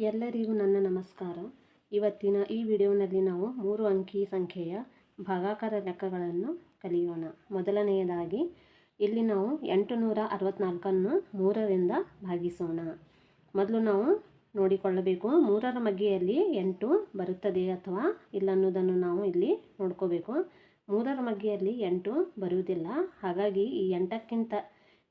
ಎಲ್ಲರಿಗೂ ನನ್ನ ನಮಸ್ಕಾರ. ಇವತ್ತಿನ ಈ ವಿಡಿಯೋನಲ್ಲಿ ನಾವು 3 ಅಂಕಿ ಸಂಖ್ಯೆಯ ಭಾಗಾಕಾರ ಲೆಕ್ಕಗಳನ್ನು ಕಲಿಯೋಣ. ಮೊದಲನೆಯದಾಗಿ ಇಲ್ಲಿ ನಾವು 864ಅನ್ನು 3ರಿಂದ ಭಾಗಿಸೋಣ. ಮೊದಲು ನಾವು ನೋಡಿಕೊಳ್ಳಬೇಕು 3ರ ಮಗ್ಗೆಯಲ್ಲಿ 8 ಬರುತ್ತದೆ ಅಥವಾ ಇಲ್ಲ ಅನ್ನೋದನ್ನು ನಾವು ಇಲ್ಲಿ ನೋಡ್ಕೋಬೇಕು. 3ರ ಮಗ್ಗೆಯಲ್ಲಿ 8 ಬರುವುದಿಲ್ಲ. ಹಾಗಾಗಿ ಈ 8ಕ್ಕಿಂತ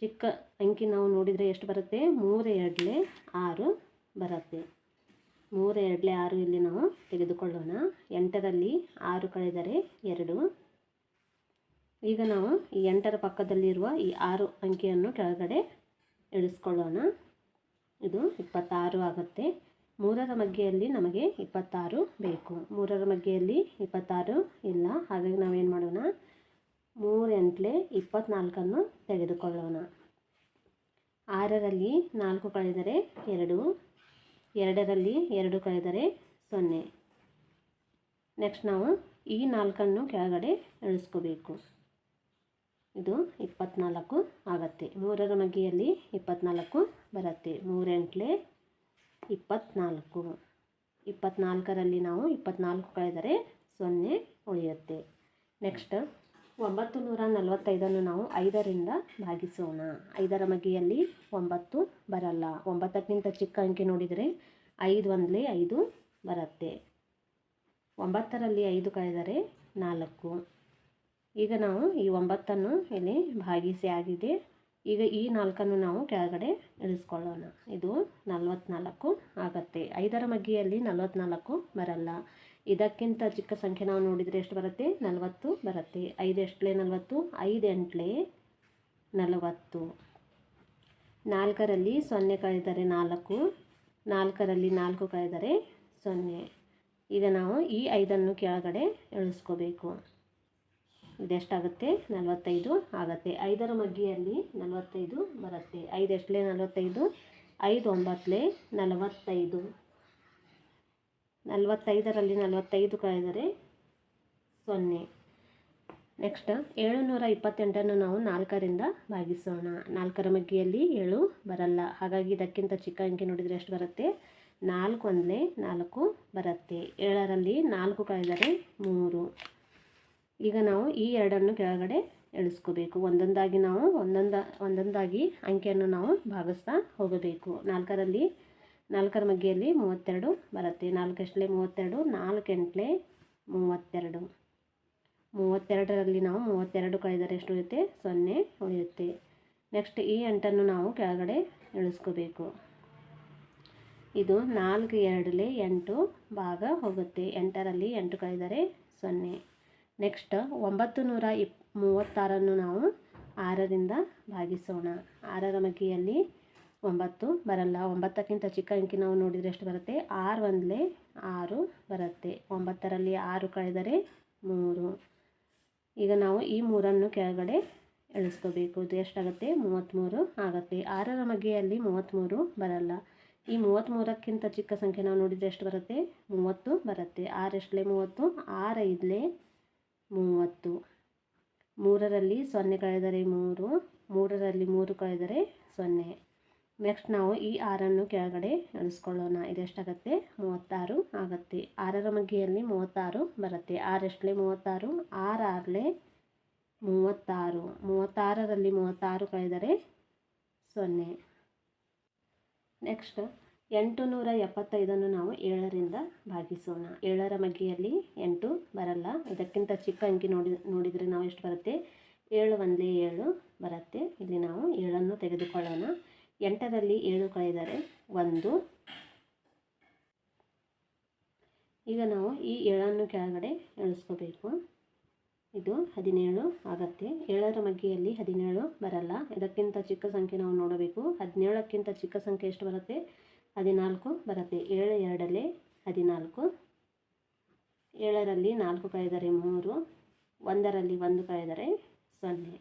ಚಿಕ್ಕ ಅಂಕಿ ನಾವು ನೋಡಿದರೆ ಎಷ್ಟು ಬರುತ್ತೆ? 3 2 6 ಬರುತ್ತೆ. 3 2 6 ಇಲ್ಲಿ ನಾವು ತೆಗೆದುಕೊಳ್ಳೋಣ. 8ರಲ್ಲಿ 6 ಕಳೆದರೆ 2. ಈಗ ನಾವು ಈ 8ರ ಪಕ್ಕದಲ್ಲಿರುವ ಈ 6 ಅಂಕಿಯನ್ನು ಕೆಳಗಡೆ ಇಳಿಸ್ಕೊಳ್ಳೋಣ. ಇದು 26 ಆಗುತ್ತೆ. 3ರ ಮಗ್ಗೆಯಲ್ಲಿ ನಮಗೆ 26 ಬೇಕು. 3ರ ಮಗ್ಗೆಯಲ್ಲಿ 26 ಇಲ್ಲ. ಹಾಗಾಗಿ ನಾವೇನು ಮಾಡೋಣ? 3 8 24ಅನ್ನು ತೆಗೆದುಕೊಳ್ಳೋಣ. 6ರಲ್ಲಿ 4 ಕಳೆದರೆ 2. 2ರಲ್ಲಿ 2 ಕಳೆದರೆ 0. ನೆಕ್ಸ್ಟ್ ನಾವು ಈ 4ಅನ್ನು ಕೆಳಗಡೆ ಇಳಿಸ್ಕೋಬೇಕು. ಇದು 24 ಆಗುತ್ತೆ. 3ರ ಮಗ್ಗೆಯಲ್ಲಿ 24 ಬರುತ್ತೆ. 3 8 24. 24ರಲ್ಲಿ ನಾವು 24 ಕಳೆದರೆ 0 ಉಳಿಯುತ್ತೆ. ನೆಕ್ಸ್ಟ್ 945ಅನ್ನು ನಾವು 5ರಿಂದ ಭಾಗಿಸೋಣ. 5ರ ಮಗ್ಗೆಯಲ್ಲಿ 9 ಬರಲ್ಲ. 9ಕ್ಕಿಂತ ಚಿಕ್ಕ ಅಂಕಿ ನೋಡಿದರೆ 5 1 5 ಬರುತ್ತೆ. 9ರಲ್ಲಿ 5 ಕಳೆದರೆ 4. ಈಗ ನಾವು ಈ 9ಅನ್ನು ಇಲ್ಲಿ ಭಾಗಿಸಿ ಆಗಿದೆ. ಈಗ ಈ 4ಅನ್ನು ನಾವು ಕೆಳಗಡೆ ಇಳಿಸ್ಕೊಳ್ಳೋಣ. ಇದು 44 ಆಗುತ್ತೆ. 5ರ ಮಗ್ಗೆಯಲ್ಲಿ 44 ಬರಲ್ಲ. ಇದಕ್ಕಿಂತ ಚಿಕ್ಕ ಸಂಖ್ಯೆ ನಾವು ನೋಡಿದರೆ ಎಷ್ಟು ಬರುತ್ತೆ? 40 ಬರುತ್ತೆ. 5 8 40. 5 8 40. 4ರಲ್ಲಿ 0 ಕಳೆದರೆ 4. 4ರಲ್ಲಿ 4 ಕಳೆದರೆ 0. ಈಗ ನಾವು ಈ 5ಅನ್ನು ಕೆಳಗಡೆ ಇಳಿಸ್ಕೋಬೇಕು. ಇದೆಷ್ಟಾಗುತ್ತೆ? 45 ಆಗುತ್ತೆ. 5ರ ಮಗ್ಗೆಯಲ್ಲಿ 45 ಬರುತ್ತೆ. 5 8 45. 5 9 45. 45ರಲ್ಲಿ 45 ಕಳೆದರೆ 0. ನೆಕ್ಸ್ಟ್ 728ಅನ್ನು ನಾವು 4ರಿಂದ ಭಾಗಿಸೋಣ. 4ರ ಮಗ್ಗೆಯಲ್ಲಿ 7 ಬರಲ್ಲ. ಹಾಗಾಗಿ ಇದಕ್ಕಿಂತ ಚಿಕ್ಕ ಅಂಕಿ ನೋಡಿದರೆ ಎಷ್ಟು ಬರುತ್ತೆ? 4 1 4 ಬರುತ್ತೆ. 7ರಲ್ಲಿ 4 ಕಳೆದರೆ 3. ಈಗ ನಾವು ಈ 2ಅನ್ನು ಕೆಳಗಡೆ ಇಳಿಸ್ಕೋಬೇಕು. ಒಂದೊಂದಾಗಿ ನಾವು ಒಂದೊಂದಾಗಿ ಅಂಕಿಯನ್ನು ನಾವು ಭಾಗಿಸ್ತಾ ಹೋಗಬೇಕು. 4ರ ಮಗ್ಗೆಯಲ್ಲಿ 32 ಬರುತ್ತೆ. 4 8 32. 4 8 32. 32ರಲ್ಲಿ ನಾವು 32 ಕಳೆದರೆ ಎಷ್ಟು ಉಳಿಯುತ್ತೆ? 0 ಉಳಿಯುತ್ತೆ. ನೆಕ್ಸ್ಟ್ ಈ 8ಅನ್ನು ನಾವು ಕೆಳಗಡೆ ಇಳಿಸ್ಕೋಬೇಕು. ಇದು 4 2 8 ಭಾಗ ಹೋಗುತ್ತೆ. 8ರಲ್ಲಿ 8 ಕಳೆದರೆ 0. ನೆಕ್ಸ್ಟ್ 936ಅನ್ನು ನಾವು 6ರಿಂದ ಭಾಗಿಸೋಣ. 6ರ ಮಗ್ಗೆಯಲ್ಲಿ 9 ಬರಲ್ಲ. 9ಕ್ಕಿಂತ ಚಿಕ್ಕ ಅಂಕಿ ನಾವು ನೋಡಿದರೆ ಎಷ್ಟು ಬರುತ್ತೆ? 6 1 6 ಬರುತ್ತೆ. 9ರಲ್ಲಿ 6 ಕಳೆದರೆ 3. ಈಗ ನಾವು ಈ 3ಅನ್ನು ಕೆಳಗಡೆ ಇಳಿಸ್ಕೋಬೇಕು. ಇದು ಎಷ್ಟಾಗುತ್ತೆ? 33 ಆಗುತ್ತೆ. 6ರ ಮಗ್ಗೆಯಲ್ಲಿ 33 ಬರಲ್ಲ. ಈ 33ಕ್ಕಿಂತ ಚಿಕ್ಕ ಸಂಖ್ಯೆ ನಾವು ನೋಡಿದರೆ ಎಷ್ಟು ಬರುತ್ತೆ? 30 ಬರುತ್ತೆ. 6 8 30. 6 5 30. 3ರಲ್ಲಿ 0 ಕಳೆದರೆ 3. 3ರಲ್ಲಿ 3 ಕಳೆದರೆ 0. ನೆಕ್ಸ್ಟ್ ನಾವು ಈ 6ಅನ್ನು ಕೆಳಗಡೆ ಇಳಿಸ್ಕೊಳ್ಳೋಣ. ಇದೆಷ್ಟಾಗುತ್ತೆ? 36 ಆಗುತ್ತೆ. 6ರ ಮಗ್ಗೆಯಲ್ಲಿ 36 ಬರುತ್ತೆ. 6 8 36. 6 6 36. 36ರಲ್ಲಿ 36 ಕಳೆದರೆ 0. ನೆಕ್ಸ್ಟ್ 875ಅನ್ನು ನಾವು 7ರಿಂದ ಭಾಗಿಸೋಣ. 7ರ ಮಗ್ಗೆಯಲ್ಲಿ 8 ಬರಲ್ಲ. ಇದಕ್ಕಿಂತ ಚಿಕ್ಕ ಅಂಕಿ ನೋಡಿದರೆ ನಾವು ಎಷ್ಟು ಬರುತ್ತೆ? 7 1 7 ಬರುತ್ತೆ. ಇಲ್ಲಿ ನಾವು 7ಅನ್ನು ತೆಗೆದುಕೊಳ್ಳೋಣ. 8ರಲ್ಲಿ 7 ಕಳೆದರೆ 1. ಈಗ ನಾವು ಈ 7ಅನ್ನು ಕೆಳಗಡೆ ಇಳಿಸ್ಕೋಬೇಕು. ಇದು 17 ಆಗುತ್ತೆ. 7ರ ಮಗ್ಗೆಯಲ್ಲಿ 17 ಬರಲ್ಲ. ಇದಕ್ಕಿಂತ ಚಿಕ್ಕ ಸಂಖ್ಯೆ ನಾವು ನೋಡಬೇಕು. 17ಕ್ಕಿಂತ ಚಿಕ್ಕ ಸಂಖ್ಯೆ ಎಷ್ಟು ಬರುತ್ತೆ? 14 ಬರುತ್ತೆ. 7 2 14. 7ರಲ್ಲಿ 4 ಕಳೆದರೆ 3. 1ರಲ್ಲಿ 1 ಕಳೆದರೆ 0.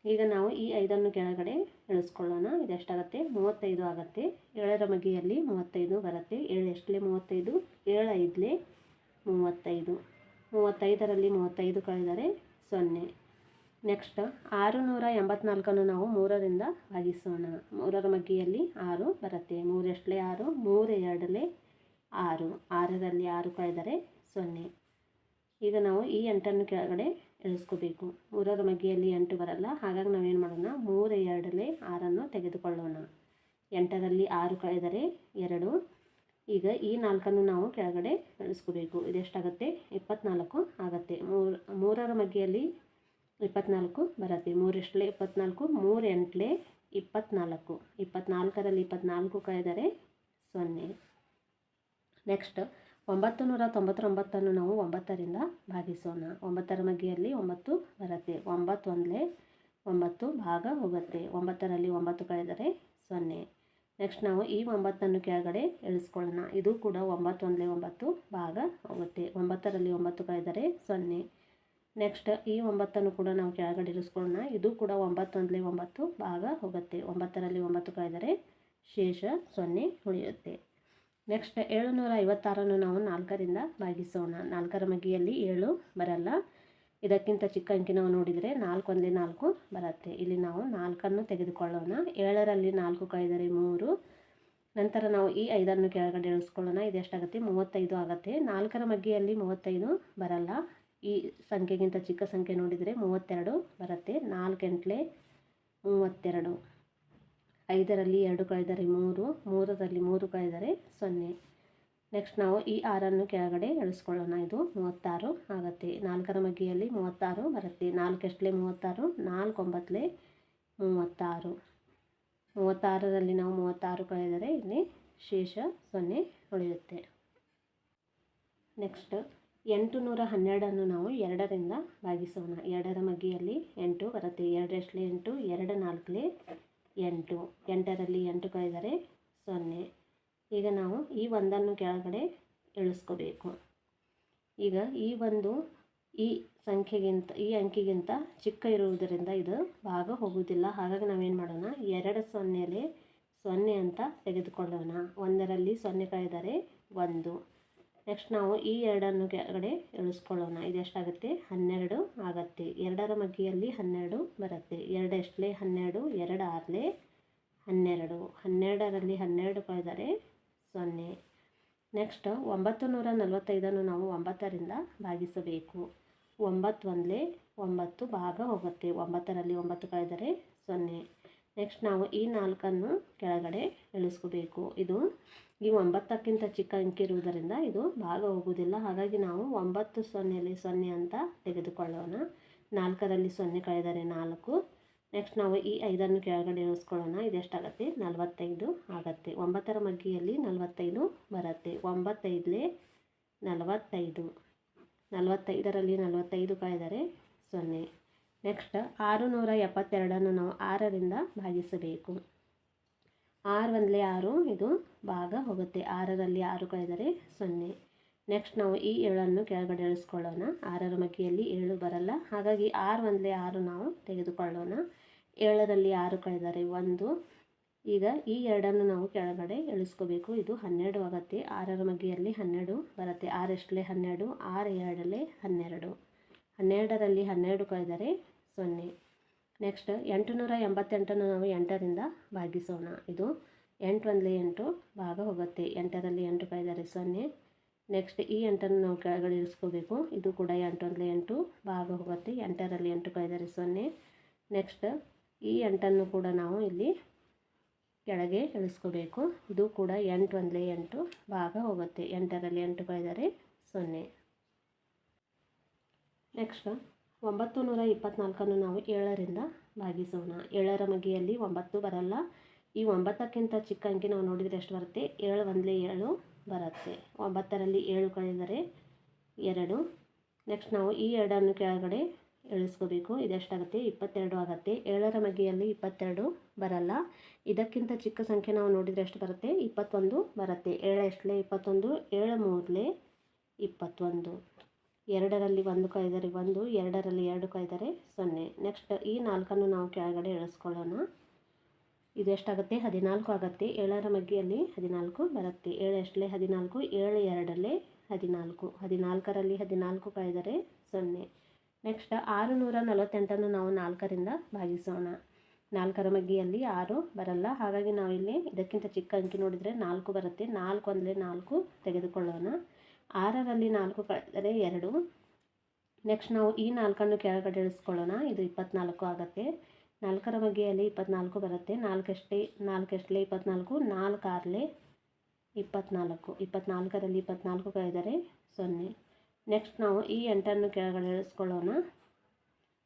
ಈಗ ನಾವು ಈ 5ಅನ್ನು ಕೆಳಗಡೆ ಇಳಿಸ್ಕೊಳ್ಳೋಣ. ಇದೆಷ್ಟಾಗುತ್ತೆ? 35 ಆಗುತ್ತೆ. 7ರ ಮಗ್ಗೆಯಲ್ಲಿ 35 ಬರುತ್ತೆ. 7 8 35. 7 5 35. 35ರಲ್ಲಿ 35 ಕಳೆದರೆ 0. ನೆಕ್ಸ್ಟ್ 684 ನಾವು 3ರಿಂದ ಭಾಗಿಸೋಣ. 3ರ ಮಗ್ಗಿಯಲ್ಲಿ 6 ಬರುತ್ತೆ. 3 ಎಷ್ಟಲೆ 6, 3 2ಲೆ 6, 6ರಲ್ಲಿ 6 ಕಳೆದರೆ 0. ಈಗ ನಾವು ಈ 8ನ್ನು ಕೆಳಗಡೆ ಇಳಿಸ್ಕೋಬೇಕು. 3ರ ಮಗ್ಗಿಯಲ್ಲಿ 8 ಬರಲ್ಲ, ಹಾಗಾಗಿ ನಾವೇನು ಮಾಡೋಣ, 3 2ಲೆ 6ನ್ನು ತೆಗೆದುಕೊಳ್ಳೋಣ. 8ರಲ್ಲಿ 6 ಕಳೆದರೆ 2. ಈಗ ಈ 4ನ್ನು ನಾವು ಕೆಳಗಡೆ ಇಳಿಸ್ಕೋಬೇಕು. ಇದೆಷ್ಟಾಗುತ್ತೆ, 24 ಆಗುತ್ತೆ. 3ರ ಮಗ್ಗಿಯಲ್ಲಿ 24 ಬರುತ್ತೆ. 3 ಎಷ್ಟಲೆ 24, 3 8ಲೆ 24, 24ರಲ್ಲಿ 24 ಕಳೆದರೆ 0. ನೆಕ್ಸ್ಟ್ 999ನ್ನು ನಾವು 9ರಿಂದ ಭಾಗಿಸೋಣ. 9ರ ಮಗ್ಗಿಯಲ್ಲಿ 9 ಬರುತ್ತೆ. 9 1ಲೆ 9 ಭಾಗ ಹೋಗುತ್ತೆ. 9ರಲ್ಲಿ 9 ಕಳೆದರೆ 0. ನೆಕ್ಸ್ಟ್ ನಾವು ಈ 9ನ್ನು ಕೆಳಗಡೆ ಇಳಿಸ್ಕೊಳ್ಳೋಣ. ಇದು ಕೂಡ 9 1ಲೆ 9 ಭಾಗ ಹೋಗುತ್ತೆ. 9ರಲ್ಲಿ 9 ಕಳೆದರೆ 0. ನೆಕ್ಸ್ಟ್ ಈ 9ನ್ನು ಕೂಡ ನಾವು ಕೆಳಗಡೆ ಇಳಿಸ್ಕೊಳ್ಳೋಣ. ಇದು ಕೂಡ 9 1ಲೆ 9 ಭಾಗ ಹೋಗುತ್ತೆ. 9ರಲ್ಲಿ 9 ಕಳೆದರೆ ಶೇಷ 0 ಉಳಿಯುತ್ತೆ. ನೆಕ್ಸ್ಟ್ 756ನ್ನು ನಾವು 4ರಿಂದ ಭಾಗಿಸೋಣ. 4ರ ಮಗ್ಗಿಯಲ್ಲಿ 7 ಬರಲ್ಲ. ಇದಕ್ಕಿಂತ ಚಿಕ್ಕ ಅಂಕಿ ನಾವು ನೋಡಿದರೆ 4 1ಲೆ 4 ಬರುತ್ತೆ. ಇಲ್ಲಿ ನಾವು 4ನ್ನು ತೆಗೆದುಕೊಳ್ಳೋಣ. 7ರಲ್ಲಿ 4 ಕಳೆದರೆ 3. ನಂತರ ನಾವು ಈ 5ನ್ನು ಕೆಳಗಡೆ ಇಳಿಸ್ಕೊಳ್ಳೋಣ. ಇದೆಷ್ಟಾಗುತ್ತೆ, 35 ಆಗುತ್ತೆ. 4ರ ಮಗ್ಗಿಯಲ್ಲಿ 35 ಬರಲ್ಲ. ಈ ಸಂಖ್ಯೆಗಿಂತ ಚಿಕ್ಕ ಸಂಖ್ಯೆ ನೋಡಿದರೆ 32 ಬರುತ್ತೆ. 4 8ಲೆ 32, 5ರಲ್ಲಿ 2 ಕಳೆದರೆ 3, 3ರಲ್ಲಿ 3 ಕಳೆದರೆ 0. ನೆಕ್ಸ್ಟ್ ನಾವು ಈ 6ನ್ನು ಕೆಳಗಡೆ ಇಳಿಸ್ಕೊಳ್ಳೋಣ. ಇದು 36 ಆಗುತ್ತೆ. 4ರ ಮಗ್ಗಿಯಲ್ಲಿ 36 ಬರುತ್ತೆ. 4 ಎಷ್ಟಲೆ 36, 4 9ಲೆ 36, 36ರಲ್ಲಿ ನಾವು 36 ಕಳೆದರೆ ಇಲ್ಲಿ ಶೇಷ 0 ಉಳಿಯುತ್ತೆ. ನೆಕ್ಸ್ಟ್ 812ನ್ನು ನಾವು 2ರಿಂದ ಭಾಗಿಸೋಣ. 2ರ ಮಗ್ಗಿಯಲ್ಲಿ 8 ಬರುತ್ತೆ. 2 ಎಷ್ಟಲೆ 8, 2 4ಲೆ 8, 8ರಲ್ಲಿ 8 ಕಳೆದರೆ 0. ಈಗ ನಾವು ಈ 1ನ್ನು ಕೆಳಗಡೆ ಇಳಿಸ್ಕೋಬೇಕು. ಈಗ ಈ 1 ಈ ಸಂಖ್ಯೆಗಿಂತ, ಈ ಅಂಕಿಗಿಂತ ಚಿಕ್ಕ ಇರುವುದರಿಂದ ಇದು ಭಾಗ ಹೋಗುವುದಿಲ್ಲ. ಹಾಗಾಗಿ ನಾವೇನು ಮಾಡೋಣ, 2 0ಲೆ 0 ಅಂತ ತೆಗೆದುಕೊಳ್ಳೋಣ. 1ರಲ್ಲಿ 0 ಕಳೆದರೆ 1. ನೆಕ್ಸ್ಟ್ ನಾವು ಈ 2ನ್ನು ಕೆಳಗಡೆ ಇಳಿಸ್ಕೊಳ್ಳೋಣ. ಇದೆಷ್ಟಾಗುತ್ತೆ, 12 ಆಗುತ್ತೆ. 2ರ ಮಗ್ಗಿಯಲ್ಲಿ 12 ಬರುತ್ತೆ. 2 ಎಷ್ಟಲೆ 12, 2 6ಲೆ 12, 12ರಲ್ಲಿ 12 ಕಳೆದರೆ 0. ನೆಕ್ಸ್ಟ್ 945ನ್ನು ನಾವು 9ರಿಂದ ಭಾಗಿಸಬೇಕು. 9 1ಲೆ 9 ಭಾಗ ಹೋಗುತ್ತೆ. 9ರಲ್ಲಿ 9 ಕಳೆದರೆ 0. ನೆಕ್ಸ್ಟ್ ನಾವು ಈ 4ನ್ನು ಕೆಳಗಡೆ ಇಳಿಸ್ಕೋಬೇಕು. ಇದು ಈ 9ಕ್ಕಿಂತ ಚಿಕ್ಕ ಅಂಕಿ ಇರುವುದರಿಂದ ಇದು ಭಾಗ ಹೋಗುವುದಿಲ್ಲ. ಹಾಗಾಗಿ ನಾವು 9 0ಲೆ 0 ಅಂತ ತೆಗೆದುಕೊಳ್ಳೋಣ. 4ರಲ್ಲಿ 0 ಕಳೆದರೆ 4. ನೆಕ್ಸ್ಟ್ ನಾವು ಈ 5ನ್ನು ಕೆಳಗಡೆ ಇಳಿಸ್ಕೊಳ್ಳೋಣ. ಇದೆಷ್ಟಾಗುತ್ತೆ, 45 ಆಗುತ್ತೆ. 9ರ ಮಗ್ಗಿಯಲ್ಲಿ 45 ಬರುತ್ತೆ. 9 5ಲೆ 45, 45ರಲ್ಲಿ 45 ಕಳೆದರೆ 0. ನೆಕ್ಸ್ಟ್ 672ನ್ನು ನಾವು 6ರಿಂದ ಭಾಗಿಸಬೇಕು. 6 1ಲೆ 6, ಇದು ಭಾಗ ಹೋಗುತ್ತೆ. 6ರಲ್ಲಿ 6 ಕಳೆದರೆ 0. ನೆಕ್ಸ್ಟ್ ನಾವು ಈ 7ನ್ನು ಕೆಳಗಡೆ ಇಳಿಸ್ಕೊಳ್ಳೋಣ. 6ರ ಮಗ್ಗಿಯಲ್ಲಿ 7 ಬರಲ್ಲ. ಹಾಗಾಗಿ 6 1ಲೆ 6 ನಾವು ತೆಗೆದುಕೊಳ್ಳೋಣ. 7ರಲ್ಲಿ 6 ಕಳೆದರೆ 1. ಈಗ ಈ 2ನ್ನು ನಾವು ಕೆಳಗಡೆ ಇಳಿಸ್ಕೋಬೇಕು. ಇದು 12 ಆಗುತ್ತೆ. 6ರ ಮಗ್ಗಿಯಲ್ಲಿ 12 ಬರುತ್ತೆ. 6 ಎಷ್ಟಲೆ 12, 6 2ಲೆ 12, 12ರಲ್ಲಿ 12 ಕಳೆದರೆ 0. ನೆಕ್ಸ್ಟ್ 888ನ್ನು ನಾವು 8ರಿಂದ ಭಾಗಿಸೋಣ. ಇದು 8 1ಲೆ 8 ಭಾಗ ಹೋಗುತ್ತೆ. 8ರಲ್ಲಿ 8 ಕಳೆದರೆ 0. ನೆಕ್ಸ್ಟ್ ಈ 8ನ್ನು ನಾವು ಕೆಳಗಡೆ ಇಳಿಸ್ಕೋಬೇಕು. ಇದು ಕೂಡ 8 1ಲೆ 8 ಭಾಗ ಹೋಗುತ್ತೆ. 8ರಲ್ಲಿ 8 ಕಳೆದರೆ 0. ನೆಕ್ಸ್ಟ್ ಈ 8ನ್ನು ಕೂಡ ನಾವು ಇಲ್ಲಿ ಕೆಳಗೆ ಇಳಿಸ್ಕೋಬೇಕು. ಇದು ಕೂಡ 8 1ಲೆ 8 ಭಾಗ ಹೋಗುತ್ತೆ. 8ರಲ್ಲಿ 8 ಕಳೆದರೆ 0. ನೆಕ್ಸ್ಟ್ 924ನ್ನು ನಾವು 7ರಿಂದ ಭಾಗಿಸೋಣ. 7ರ ಮಗ್ಗಿಯಲ್ಲಿ 9 ಬರಲ್ಲ. ಈ 9ಕ್ಕಿಂತ ಚಿಕ್ಕ ಅಂಕಿ ನಾವು ನೋಡಿದರೆ ಎಷ್ಟು ಬರುತ್ತೆ, 7 1ಲೆ 7 ಬರುತ್ತೆ. 9ರಲ್ಲಿ 7 ಕಳೆದರೆ 2. ನೆಕ್ಸ್ಟ್ ನಾವು ಈ 2ನ್ನು ಕೆಳಗಡೆ ಇಳಿಸ್ಕೋಬೇಕು. ಇದೆಷ್ಟಾಗುತ್ತೆ, 22 ಆಗುತ್ತೆ. 7ರ ಮಗ್ಗಿಯಲ್ಲಿ 22 ಬರಲ್ಲ. ಇದಕ್ಕಿಂತ ಚಿಕ್ಕ ಸಂಖ್ಯೆ ನಾವು ನೋಡಿದರೆ ಎಷ್ಟು ಬರುತ್ತೆ, 21 ಬರುತ್ತೆ. 7 ಎಷ್ಟಲೆ 21, 7 3ಲೆ 21, 2ರಲ್ಲಿ 1 ಕಳೆದರೆ 1, 2ರಲ್ಲಿ 2 ಕಳೆದರೆ 0. ನೆಕ್ಸ್ಟ್ ಈ 4ನ್ನು ನಾವು ಕೆಳಗಡೆ ಇಳಿಸ್ಕೊಳ್ಳೋಣ. ಇದು ಎಷ್ಟಾಗುತ್ತೆ, 14 ಆಗುತ್ತೆ. 7ರ ಮಗ್ಗಿಯಲ್ಲಿ 14 ಬರುತ್ತೆ. 7 ಎಷ್ಟಲೆ 14, 7 2ಲೆ 14, 14ರಲ್ಲಿ 14 ಕಳೆದರೆ 0. ನೆಕ್ಸ್ಟ್ 648 ನಾವು 4ರಿಂದ ಭಾಗಿಸೋಣ. 4ರ ಮಗ್ಗಿಯಲ್ಲಿ 6 ಬರಲ್ಲ, ಹಾಗಾಗಿ ನಾವಿಲ್ಲಿ ಇದಕ್ಕಿಂತ ಚಿಕ್ಕ ಅಂಕಿ ನೋಡಿದರೆ 4 ಬರುತ್ತೆ. 4 ಅಂದರೆ 4 ತೆಗೆದುಕೊಳ್ಳೋಣ. 6ರಲ್ಲಿ 4 ಕಳೆದರೆ 2. ನೆಕ್ಸ್ಟ್ ನಾವು ಈ 4ಅನ್ನು ಕೆಳಗಡೆ ಇಳಿಸ್ಕೊಳ್ಳೋಣ. ಇದು 24 ಆಗುತ್ತೆ. 4ರ ಮಗ್ಗಿಯಲ್ಲಿ 24 ಬರುತ್ತೆ. 4 ಎಷ್ಟಲೇ 24, 4 6ಲೇ 24. 24ರಲ್ಲಿ 24 ಕಳೆದರೆ 0. ನೆಕ್ಸ್ಟ್ ನಾವು ಈ 8ಅನ್ನು ಕೆಳಗಡೆ ಇಳಿಸ್ಕೊಳ್ಳೋಣ.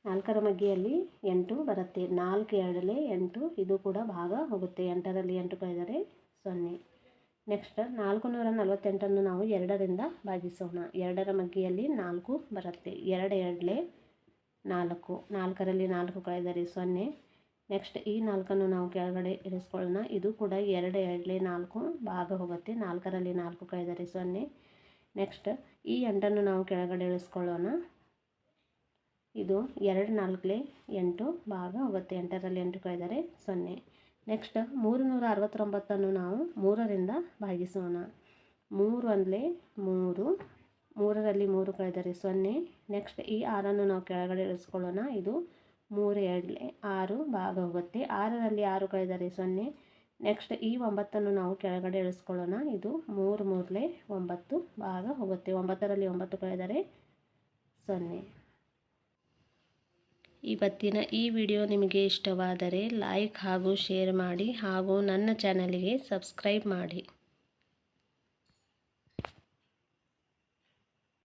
4ರ ಮಗ್ಗಿಯಲ್ಲಿ 8 ಬರುತ್ತೆ. 4 2ಲೇ 8, ಇದು ಕೂಡ ಭಾಗ ಹೋಗುತ್ತೆ. 8ರಲ್ಲಿ 8 ಕಳೆದರೆ 0. ನೆಕ್ಸ್ಟ್ 448ಅನ್ನು ನಾವು 2ರಿಂದ ಭಾಗಿಸೋಣ. 2ರ ಮಗ್ಗಿಯಲ್ಲಿ 4 ಬರುತ್ತೆ. 2 2ಲೇ 4, 4ರಲ್ಲಿ 4 ಕಳೆದರೆ 0. ನೆಕ್ಸ್ಟ್ ಈ 4ಅನ್ನು ನಾವು ಕೆಳಗಡೆ ಇಳಿಸ್ಕೊಳ್ಳೋಣ. ಇದು ಕೂಡ 2 2ಲೇ 4 ಭಾಗ ಹೋಗುತ್ತೆ. 4ರಲ್ಲಿ 4 ಕಳೆದರೆ 0. ನೆಕ್ಸ್ಟ್ ಈ 8ಅನ್ನು ನಾವು ಕೆಳಗಡೆ ಇಳಿಸ್ಕೊಳ್ಳೋಣ. ಇದು 2 4ಲೇ 8 ಭಾಗ ಹೋಗುತ್ತೆ. 8ರಲ್ಲಿ 8 ಕಳೆದರೆ 0. ನೆಕ್ಸ್ಟ್ 369ಅನ್ನು ನಾವು 3ರಿಂದ ಭಾಗಿಸೋಣ. 3 1ಲೇ 3, 3ರಲ್ಲಿ 3 ಕಳೆದರೆ 0. ನೆಕ್ಸ್ಟ್ ಈ 6ಅನ್ನು ನಾವು ಕೆಳಗಡೆ ಇಳಿಸ್ಕೊಳ್ಳೋಣ. ಇದು 3 2ಲೇ 6 ಭಾಗ ಹೋಗುತ್ತೆ. 6ರಲ್ಲಿ 6 ಕಳೆದರೆ 0. ನೆಕ್ಸ್ಟ್ ಈ 9ಅನ್ನು ನಾವು ಕೆಳಗಡೆ ಇಳಿಸ್ಕೊಳ್ಳೋಣ. ಇದು 3 3ಲೇ 9 ಭಾಗ ಹೋಗುತ್ತೆ. 9ರಲ್ಲಿ 9 ಕಳೆದರೆ 0. ಇವತ್ತಿನ ಈ ವಿಡಿಯೋ ನಿಮಗೆ ಇಷ್ಟವಾದರೆ ಲೈಕ್ ಹಾಗೂ ಶೇರ್ ಮಾಡಿ ಹಾಗೂ ನನ್ನ ಚಾನಲಿಗೆ ಸಬ್ಸ್ಕ್ರೈಬ್ ಮಾಡಿ.